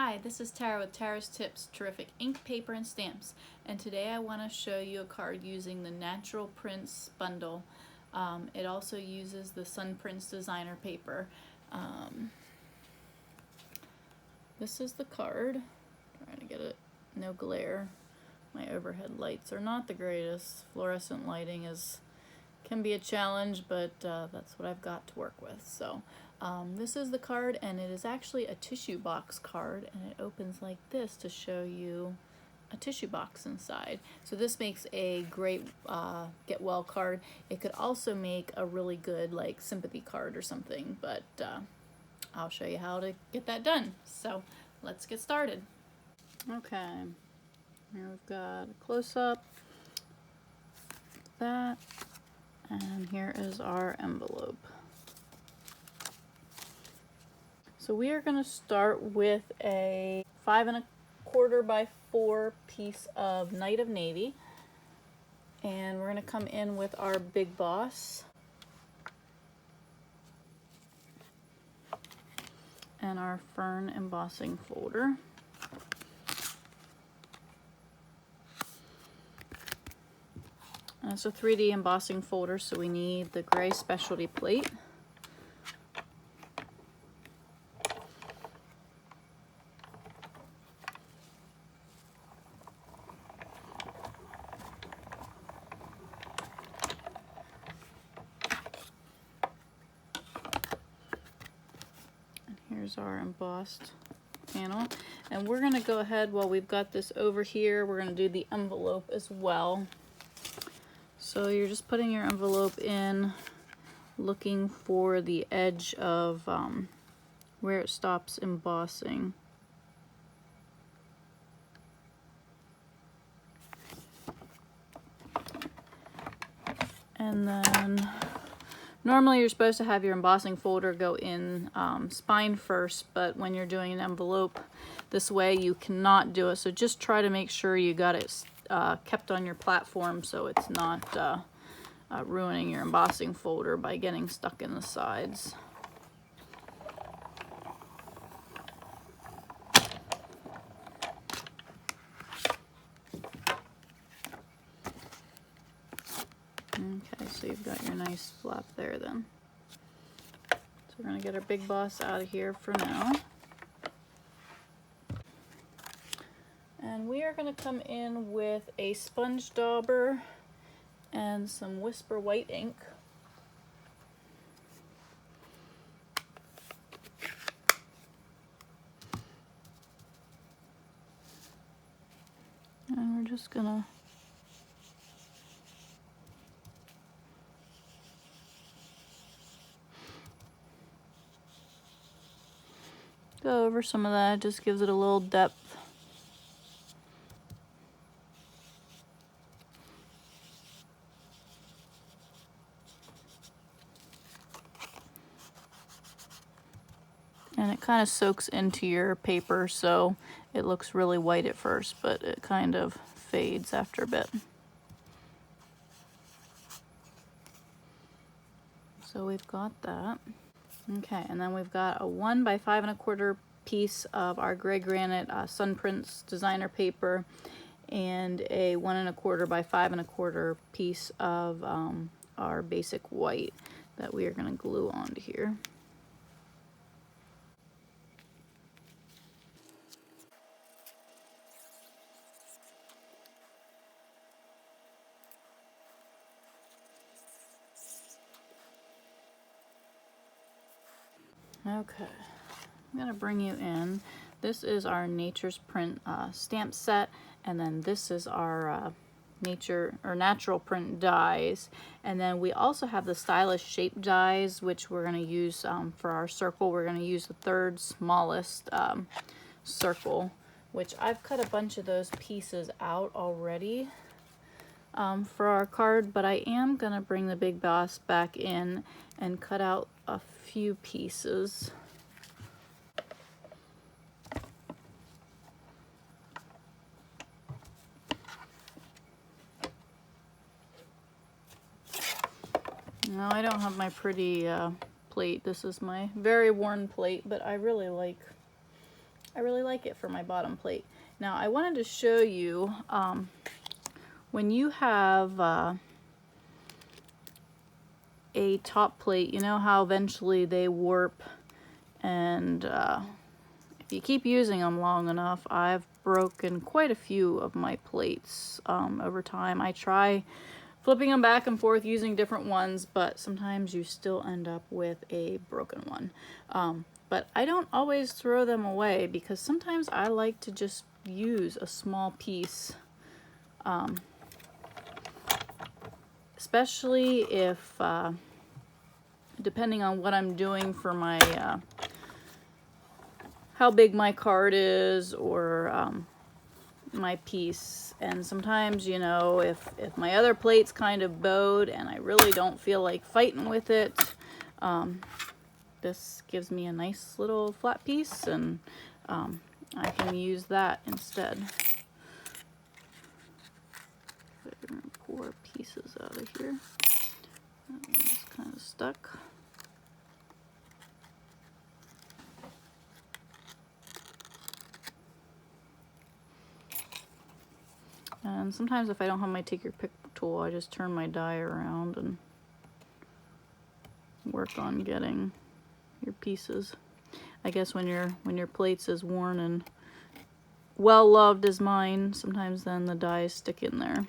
Hi, this is Tara with Tara's Tips, Terrific Ink, Paper, and Stamps. And today I want to show you a card using the Natural Prints bundle. It also uses the Sun Prints designer paper. This is the card. Trying to get it, no glare. My overhead lights are not the greatest. Fluorescent lighting can be a challenge, but that's what I've got to work with. So this is the card, and it is actually a tissue box card, and it opens like this to show you a tissue box inside. So this makes a great get well card. It could also make a really good like sympathy card or something, but I'll show you how to get that done. So let's get started. Okay, here we've got a close-up, that, and here is our envelope. So we are going to start with a 5 1/4 by 4 piece of Night of Navy, and we're going to come in with our Big Boss and our Fern embossing folder. And it's a 3D embossing folder, so we need the gray specialty plate. Here's our embossed panel, and we're going to go ahead, while we've got this over here, we're going to do the envelope as well. So you're just putting your envelope in, looking for the edge of where it stops embossing. And then normally you're supposed to have your embossing folder go in spine first, but when you're doing an envelope this way you cannot do it. So just try to make sure you got it kept on your platform so it's not ruining your embossing folder by getting stuck in the sides. Okay, so you've got your nice flap there then. So we're going to get our Big Boss out of here for now. And we are going to come in with a sponge dauber and some Whisper white ink. And we're just going to go over some of that, just gives it a little depth. And it kind of soaks into your paper, so it looks really white at first, but it kind of fades after a bit. So we've got that. Okay, and then we've got a 1 by 5 1/4 piece of our gray granite Sun Prints designer paper, and a 1 1/4 by 5 1/4 piece of our basic white that we are going to glue onto here. Okay, I'm going to bring you in. This is our Nature's Print stamp set, and then this is our natural print dies, and then we also have the stylish shape dies, which we're going to use for our circle. We're going to use the 3rd smallest circle, which I've cut a bunch of those pieces out already for our card, but I am going to bring the Big Boss back in and cut out a few pieces. No, I don't have my pretty plate. This is my very worn plate, but I really like I really like it for my bottom plate. Now I wanted to show you when you have a top plate, you know how eventually they warp, and if you keep using them long enough, I've broken quite a few of my plates over time. I try flipping them back and forth using different ones, but sometimes you still end up with a broken one. But I don't always throw them away because sometimes I like to just use a small piece, especially if, depending on what I'm doing for my, how big my card is, or my piece. And sometimes, you know, if my other plate's kind of bowed and I really don't feel like fighting with it, this gives me a nice little flat piece, and I can use that instead. I'm gonna pour pieces out of here. That one's kind of stuck. And sometimes if I don't have my take your pick tool, I just turn my die around and work on getting your pieces. I guess when your plate's as worn and well loved as mine, sometimes then the dies stick in there.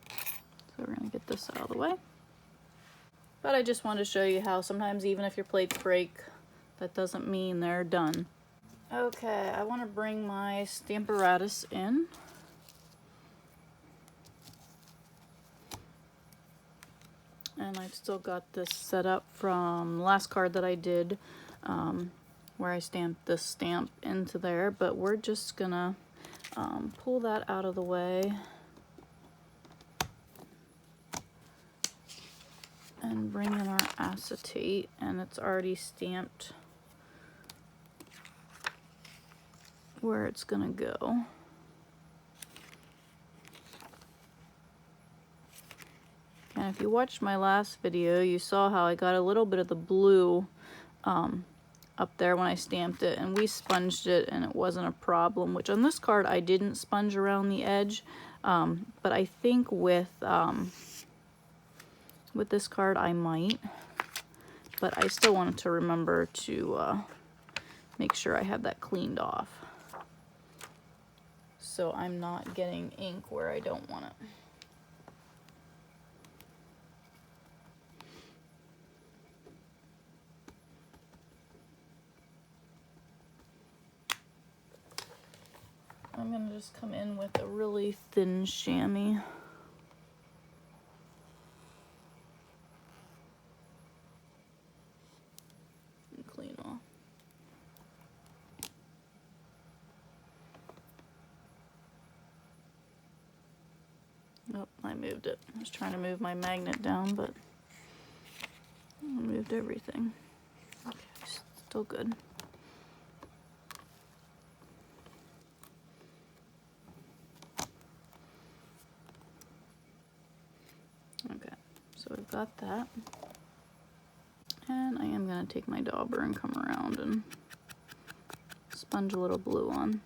So we're gonna get this out of the way. But I just wanted to show you how sometimes even if your plates break, that doesn't mean they're done. Okay, I want to bring my Stamparatus in. And I've still got this set up from the last card that I did, where I stamped this stamp into there, but we're just gonna pull that out of the way and bring in our acetate, and it's already stamped where it's gonna go. And if you watched my last video, you saw how I got a little bit of the blue up there when I stamped it, and we sponged it and it wasn't a problem, which on this card I didn't sponge around the edge, but I think with this card I might, but I still wanted to remember to make sure I have that cleaned off, so I'm not getting ink where I don't want it. I'm gonna just come in with a really thin chamois. And clean off. Oh, I moved it. I was trying to move my magnet down, but I moved everything. Okay, still good. Okay, so we've got that. And I am going to take my dauber and come around and sponge a little blue on.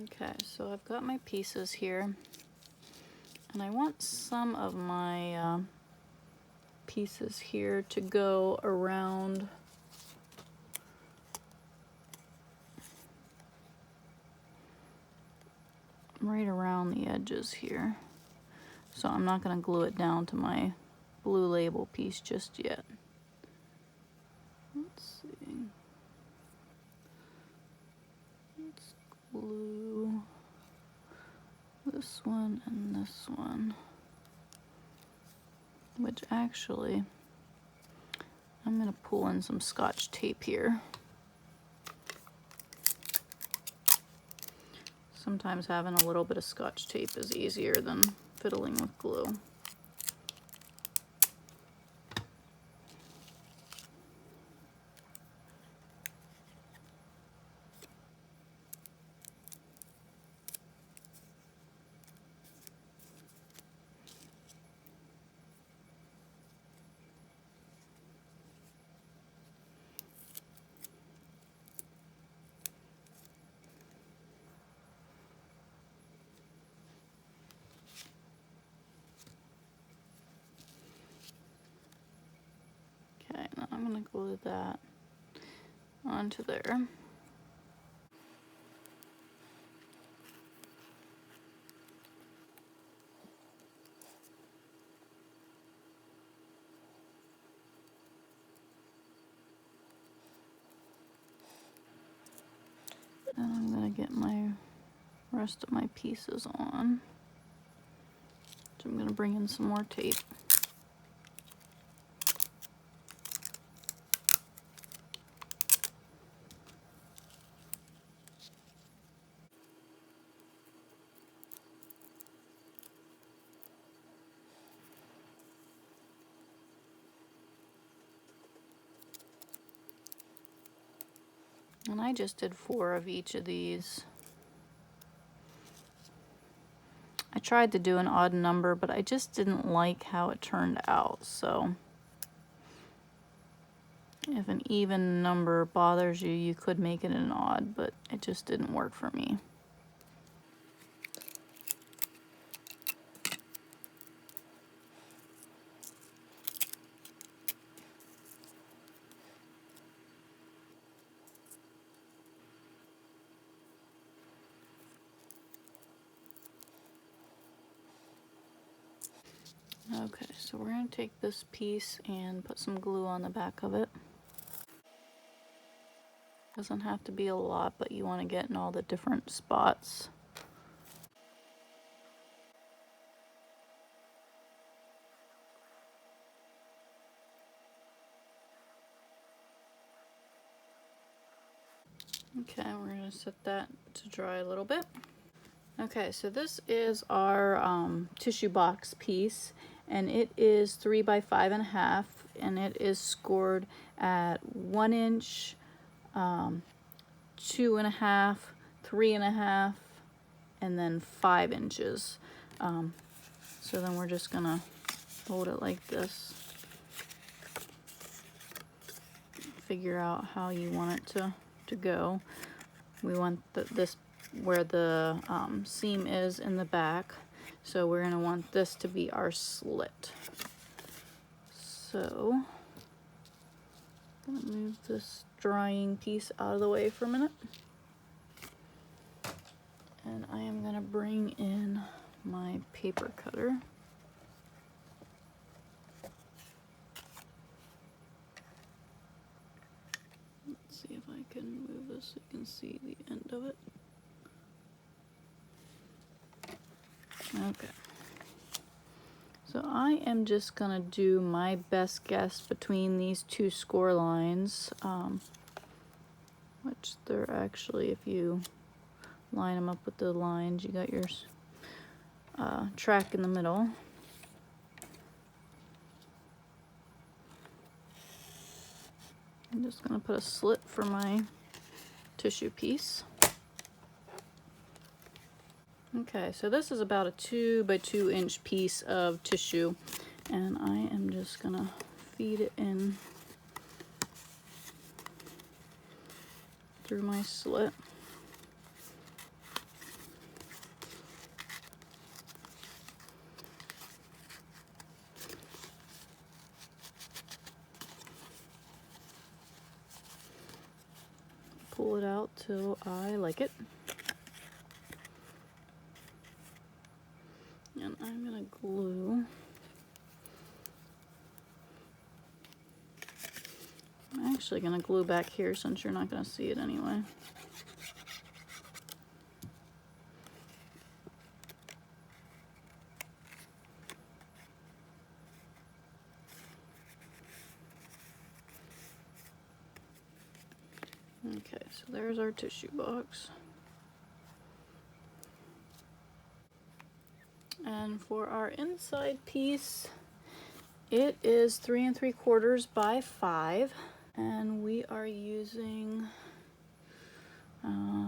Okay, so I've got my pieces here, and I want some of my pieces here to go around right around the edges here. So I'm not going to glue it down to my blue label piece just yet. Let's see. Let's glue this one and this one, which actually I'm going to pull in some Scotch tape here. Sometimes having a little bit of Scotch tape is easier than fiddling with glue. I'm gonna glue that onto there. And I'm gonna get my rest of my pieces on. So I'm gonna bring in some more tape. And I just did 4 of each of these. I tried to do an odd number, but I just didn't like how it turned out. So if an even number bothers you, you could make it an odd, but it just didn't work for me. Okay, so we're going to take this piece and put some glue on the back of it. Doesn't have to be a lot, but you want to get in all the different spots. Okay, we're going to set that to dry a little bit. Okay, so this is our tissue box piece, and it is 3 by 5.5, and it is scored at 1 inch, 2.5, 3.5, and then 5 inches. So then we're just gonna hold it like this. Figure out how you want it to go. We want this where the seam is in the back, so we're gonna want this to be our slit. So I'm gonna move this drying piece out of the way for a minute, and I am gonna bring in my paper cutter. Let's see if I can move this so you can see the end of it. Okay, so I am just gonna do my best guess between these 2 score lines, which they're actually, if you line them up with the lines, you got your track in the middle. I'm just gonna put a slit for my tissue piece. Okay, so this is about a 2 by 2 inch piece of tissue, and I am just gonna feed it in through my slit. Pull it out till I like it. And I'm gonna glue. I'm actually gonna glue back here since you're not gonna see it anyway. Okay, so there's our tissue box. And for our inside piece, it is 3 3/4 by 5, and we are using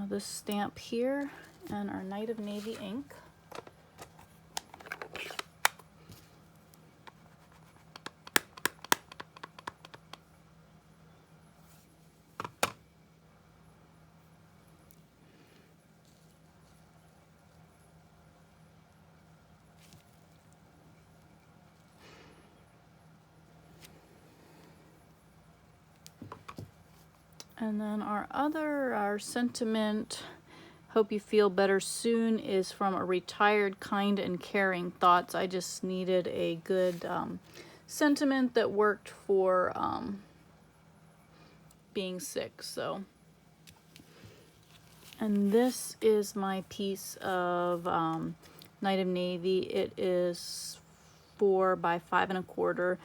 this stamp here and our Night of Navy ink. And then our sentiment, hope you feel better soon, is from a retired, kind and caring thoughts. I just needed a good sentiment that worked for being sick. So, and this is my piece of Night of Navy. It is 4 by 5 1/4.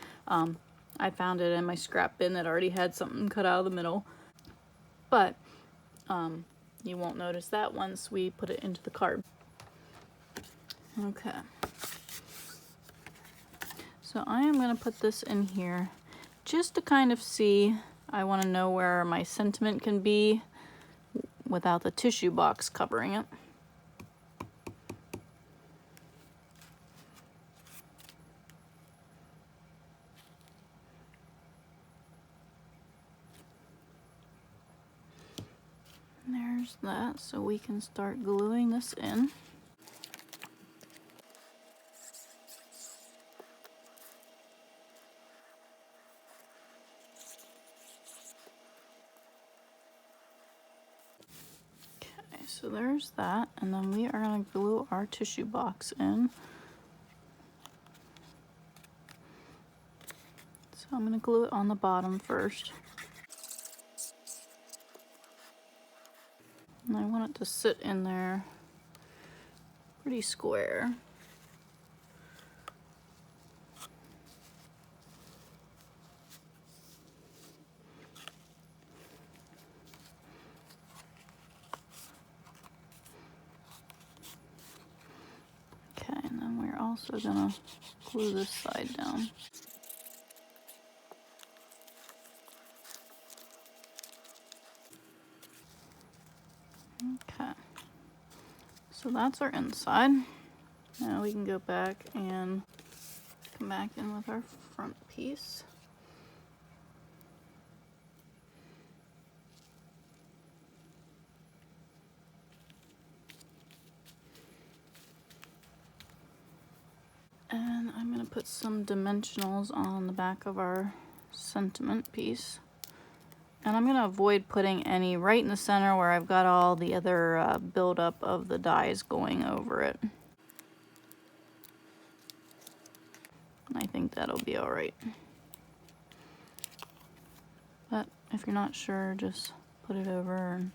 I found it in my scrap bin that already had something cut out of the middle, but you won't notice that once we put it into the card. Okay, so I am going to put this in here just to kind of see. I want to know where my sentiment can be without the tissue box covering it. There's that, so we can start gluing this in. Okay, so there's that, and then we are going to glue our tissue box in. So I'm going to glue it on the bottom first. And I want it to sit in there pretty square. Okay, and then we're also going to glue this side down. Okay, so that's our inside. Now we can go back and come back in with our front piece. And I'm going to put some dimensionals on the back of our sentiment piece. And I'm going to avoid putting any right in the center where I've got all the other buildup of the dyes going over it. And I think that'll be alright. But if you're not sure, just put it over and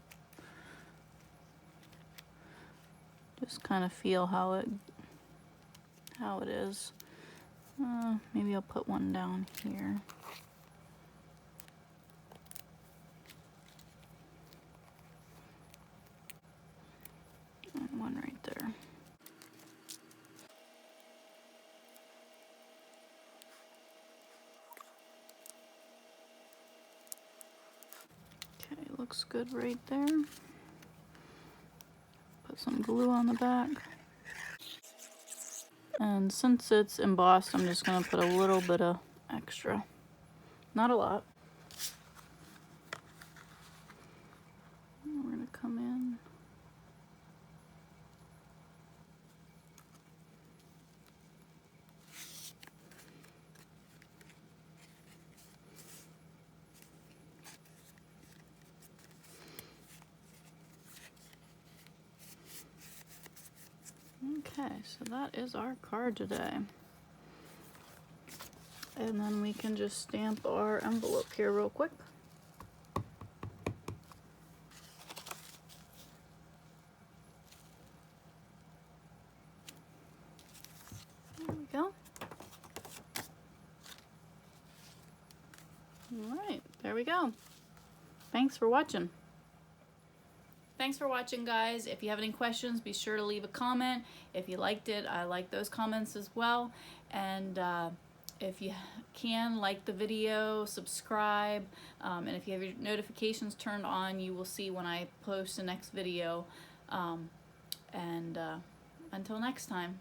just kind of feel how it is. Maybe I'll put one down here. And one right there. Okay, looks good right there. Put some glue on the back. And since it's embossed, I'm just going to put a little bit of extra. Not a lot. And we're going to come in. Okay, so that is our card today. And then we can just stamp our envelope here real quick. There we go. Alright, there we go. Thanks for watching. Thanks for watching, guys. If you have any questions, be sure to leave a comment. If you liked it, I like those comments as well. And if you can, like the video, subscribe, and if you have your notifications turned on, you will see when I post the next video. Until next time.